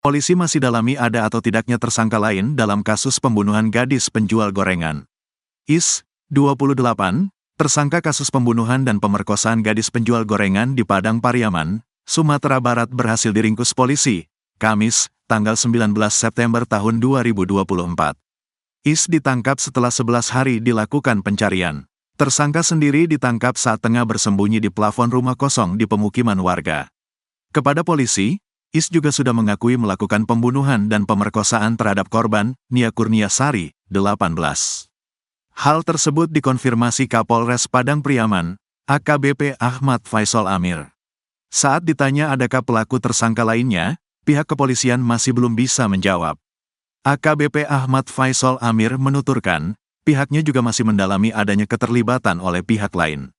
Polisi masih dalami ada atau tidaknya tersangka lain dalam kasus pembunuhan gadis penjual gorengan. Is, 28, tersangka kasus pembunuhan dan pemerkosaan gadis penjual gorengan di Padang Pariaman, Sumatera Barat berhasil diringkus polisi, Kamis, tanggal 19 September tahun 2024. Is ditangkap setelah 11 hari dilakukan pencarian. Tersangka sendiri ditangkap saat tengah bersembunyi di plafon rumah kosong di pemukiman warga. Kepada polisi, Is juga sudah mengakui melakukan pembunuhan dan pemerkosaan terhadap korban, Nia Kurniasari, 18. Hal tersebut dikonfirmasi Kapolres Padang Pariaman, AKBP Ahmad Faisal Amir. Saat ditanya adakah pelaku tersangka lainnya, pihak kepolisian masih belum bisa menjawab. AKBP Ahmad Faisal Amir menuturkan, pihaknya juga masih mendalami adanya keterlibatan oleh pihak lain.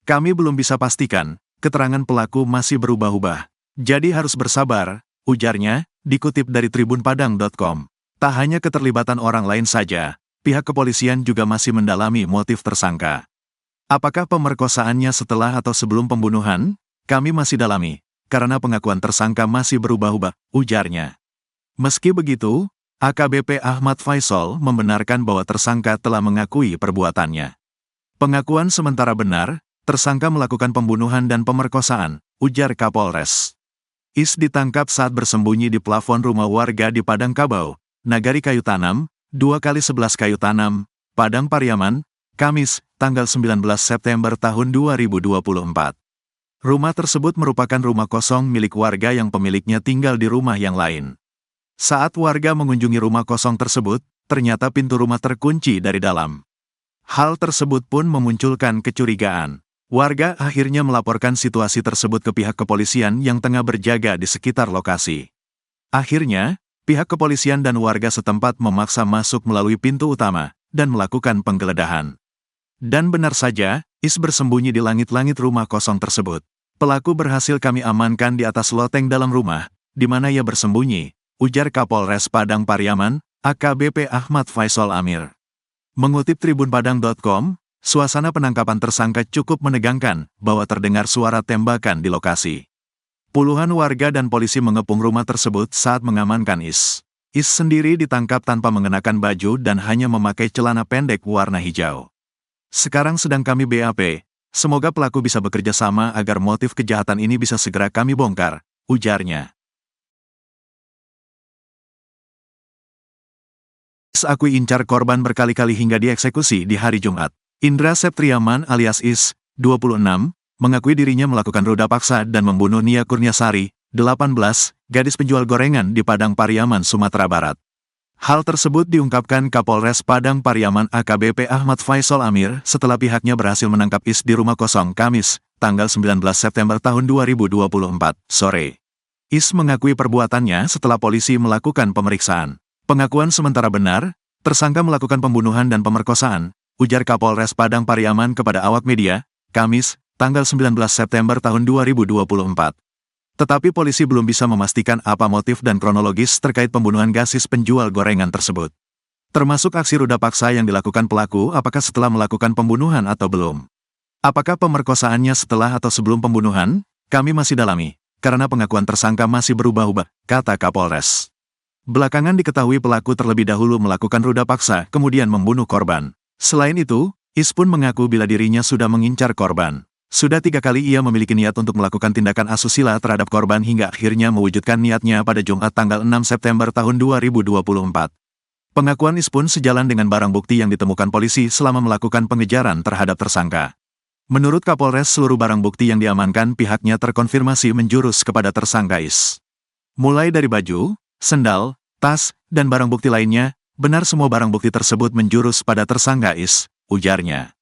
Kami belum bisa pastikan, keterangan pelaku masih berubah-ubah. Jadi harus bersabar, ujarnya, dikutip dari tribunpadang.com. Tak hanya keterlibatan orang lain saja, pihak kepolisian juga masih mendalami motif tersangka. Apakah pemerkosaannya setelah atau sebelum pembunuhan? Kami masih dalami, karena pengakuan tersangka masih berubah-ubah, ujarnya. Meski begitu, AKBP Ahmad Faisal membenarkan bahwa tersangka telah mengakui perbuatannya. Pengakuan sementara benar, tersangka melakukan pembunuhan dan pemerkosaan, ujar Kapolres. Is ditangkap saat bersembunyi di plafon rumah warga di Padang Kabau, Nagari Kayu Tanam, 2x11 Kayu Tanam, Padang Pariaman, Kamis, tanggal 19 September tahun 2024. Rumah tersebut merupakan rumah kosong milik warga yang pemiliknya tinggal di rumah yang lain. Saat warga mengunjungi rumah kosong tersebut, ternyata pintu rumah terkunci dari dalam. Hal tersebut pun memunculkan kecurigaan. Warga akhirnya melaporkan situasi tersebut ke pihak kepolisian yang tengah berjaga di sekitar lokasi. Akhirnya, pihak kepolisian dan warga setempat memaksa masuk melalui pintu utama dan melakukan penggeledahan. Dan benar saja, Is bersembunyi di langit-langit rumah kosong tersebut. Pelaku berhasil kami amankan di atas loteng dalam rumah, di mana ia bersembunyi, ujar Kapolres Padang Pariaman, AKBP Ahmad Faisal Amir. Mengutip tribunpadang.com, suasana penangkapan tersangka cukup menegangkan, bahwa terdengar suara tembakan di lokasi. Puluhan warga dan polisi mengepung rumah tersebut saat mengamankan Is. Is sendiri ditangkap tanpa mengenakan baju dan hanya memakai celana pendek warna hijau. Sekarang sedang kami BAP, semoga pelaku bisa bekerja sama agar motif kejahatan ini bisa segera kami bongkar, ujarnya. Is akui incar korban berkali-kali hingga dieksekusi di hari Jumat. Indra Septriaman alias Is, 26, mengakui dirinya melakukan ruda paksa dan membunuh Nia Kurniasari, 18, gadis penjual gorengan di Padang Pariaman, Sumatera Barat. Hal tersebut diungkapkan Kapolres Padang Pariaman AKBP Ahmad Faisal Amir setelah pihaknya berhasil menangkap Is di rumah kosong Kamis, tanggal 19 September tahun 2024, sore. Is mengakui perbuatannya setelah polisi melakukan pemeriksaan. Pengakuan sementara benar, tersangka melakukan pembunuhan dan pemerkosaan, ujar Kapolres Padang Pariaman kepada awak media, Kamis, tanggal 19 September tahun 2024. Tetapi polisi belum bisa memastikan apa motif dan kronologis terkait pembunuhan gadis penjual gorengan tersebut. Termasuk aksi ruda paksa yang dilakukan pelaku apakah setelah melakukan pembunuhan atau belum. Apakah pemerkosaannya setelah atau sebelum pembunuhan? Kami masih dalami, karena pengakuan tersangka masih berubah-ubah, kata Kapolres. Belakangan diketahui pelaku terlebih dahulu melakukan ruda paksa kemudian membunuh korban. Selain itu, Is pun mengaku bila dirinya sudah mengincar korban. Sudah 3 kali ia memiliki niat untuk melakukan tindakan asusila terhadap korban hingga akhirnya mewujudkan niatnya pada Jumat tanggal 6 September tahun 2024. Pengakuan Is pun sejalan dengan barang bukti yang ditemukan polisi selama melakukan pengejaran terhadap tersangka. Menurut Kapolres, seluruh barang bukti yang diamankan pihaknya terkonfirmasi menjurus kepada tersangka Is. Mulai dari baju, sendal, tas, dan barang bukti lainnya, benar semua barang bukti tersebut menjurus pada tersangka Is, ujarnya.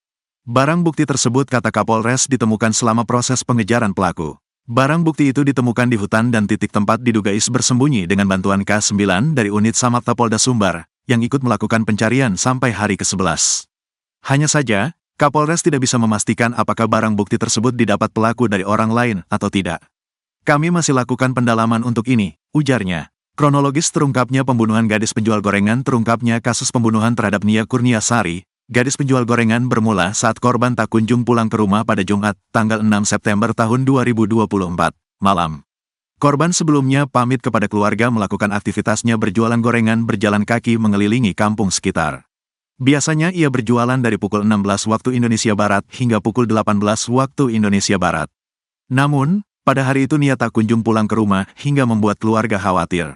Barang bukti tersebut, kata Kapolres, ditemukan selama proses pengejaran pelaku. Barang bukti itu ditemukan di hutan dan titik tempat diduga Is bersembunyi dengan bantuan K9 dari unit Samapta Polda Sumbar, yang ikut melakukan pencarian sampai hari ke-11. Hanya saja, Kapolres tidak bisa memastikan apakah barang bukti tersebut didapat pelaku dari orang lain atau tidak. Kami masih lakukan pendalaman untuk ini, ujarnya. Kronologis terungkapnya pembunuhan gadis penjual gorengan. Terungkapnya kasus pembunuhan terhadap Nia Kurniasari, gadis penjual gorengan, bermula saat korban tak kunjung pulang ke rumah pada Jumat, tanggal 6 September tahun 2024, malam. Korban sebelumnya pamit kepada keluarga melakukan aktivitasnya berjualan gorengan berjalan kaki mengelilingi kampung sekitar. Biasanya ia berjualan dari pukul 16 waktu Indonesia Barat hingga pukul 18 waktu Indonesia Barat. Namun, pada hari itu Nia tak kunjung pulang ke rumah hingga membuat keluarga khawatir.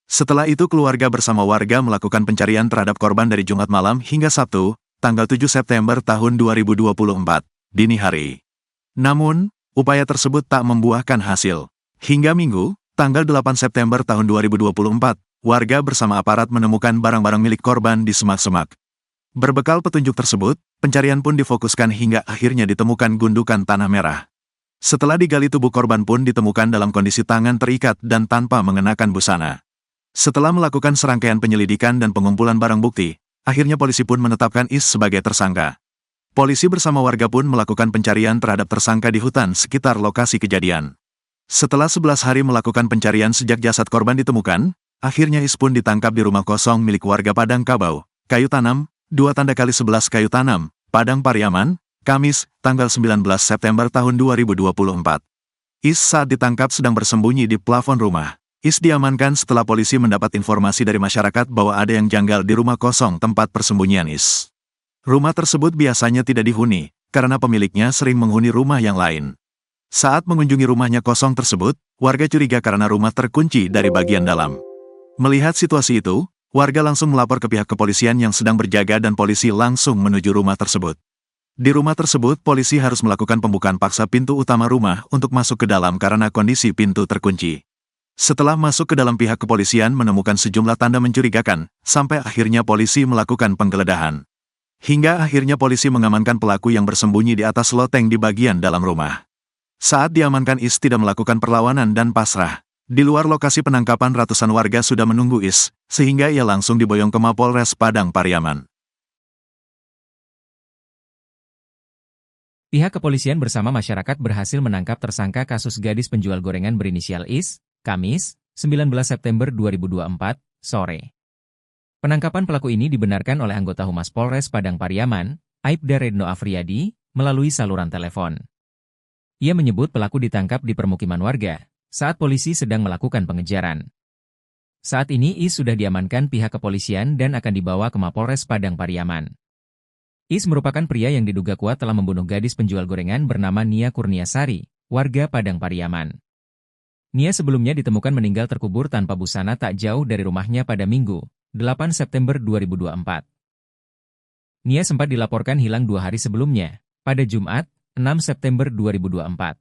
Setelah itu keluarga bersama warga melakukan pencarian terhadap korban dari Jumat malam hingga Sabtu, tanggal 7 September tahun 2024, dini hari. Namun, upaya tersebut tak membuahkan hasil. Hingga Minggu, tanggal 8 September tahun 2024, warga bersama aparat menemukan barang-barang milik korban di semak-semak. Berbekal petunjuk tersebut, pencarian pun difokuskan hingga akhirnya ditemukan gundukan tanah merah. Setelah digali tubuh korban pun ditemukan dalam kondisi tangan terikat dan tanpa mengenakan busana. Setelah melakukan serangkaian penyelidikan dan pengumpulan barang bukti, akhirnya polisi pun menetapkan Is sebagai tersangka. Polisi bersama warga pun melakukan pencarian terhadap tersangka di hutan sekitar lokasi kejadian. Setelah 11 hari melakukan pencarian sejak jasad korban ditemukan, akhirnya Is pun ditangkap di rumah kosong milik warga Padang Kabau, Kayu Tanam, 2x11 Kayu Tanam, Padang Pariaman, Kamis, tanggal 19 September tahun 2024. Is saat ditangkap sedang bersembunyi di plafon rumah. Is diamankan setelah polisi mendapat informasi dari masyarakat bahwa ada yang janggal di rumah kosong tempat persembunyian Is. Rumah tersebut biasanya tidak dihuni, karena pemiliknya sering menghuni rumah yang lain. Saat mengunjungi rumahnya kosong tersebut, warga curiga karena rumah terkunci dari bagian dalam. Melihat situasi itu, warga langsung melapor ke pihak kepolisian yang sedang berjaga dan polisi langsung menuju rumah tersebut. Di rumah tersebut, polisi harus melakukan pembukaan paksa pintu utama rumah untuk masuk ke dalam karena kondisi pintu terkunci. Setelah masuk ke dalam, pihak kepolisian menemukan sejumlah tanda mencurigakan, sampai akhirnya polisi melakukan penggeledahan. Hingga akhirnya polisi mengamankan pelaku yang bersembunyi di atas loteng di bagian dalam rumah. Saat diamankan, Is tidak melakukan perlawanan dan pasrah. Di luar lokasi penangkapan ratusan warga sudah menunggu Is, sehingga ia langsung diboyong ke Mapolres Padang Pariaman. Pihak kepolisian bersama masyarakat berhasil menangkap tersangka kasus gadis penjual gorengan berinisial Is, Kamis, 19 September 2024, sore. Penangkapan pelaku ini dibenarkan oleh anggota Humas Polres Padang Pariaman, Aibda Redno Afriyadi, melalui saluran telepon. Ia menyebut pelaku ditangkap di permukiman warga, saat polisi sedang melakukan pengejaran. Saat ini Is sudah diamankan pihak kepolisian dan akan dibawa ke Mapolres Padang Pariaman. Is merupakan pria yang diduga kuat telah membunuh gadis penjual gorengan bernama Nia Kurniasari, warga Padang Pariaman. Nia sebelumnya ditemukan meninggal terkubur tanpa busana tak jauh dari rumahnya pada Minggu, 8 September 2024. Nia sempat dilaporkan hilang 2 hari sebelumnya, pada Jumat, 6 September 2024.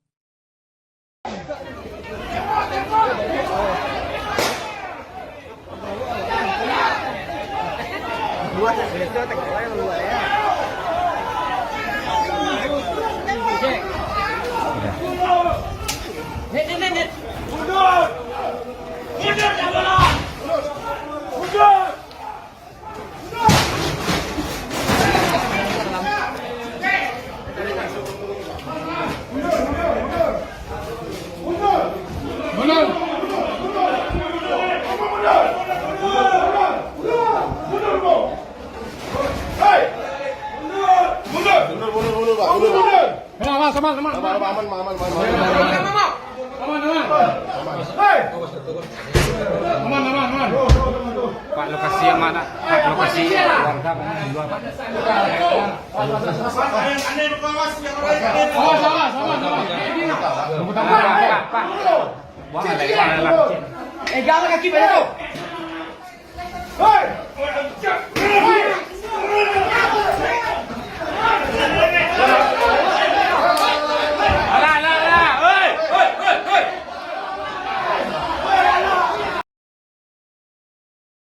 Pak, lokasi yang mana? Pak, lokasi warga di luar, Pak. Pak. Jangan kaki pada tu.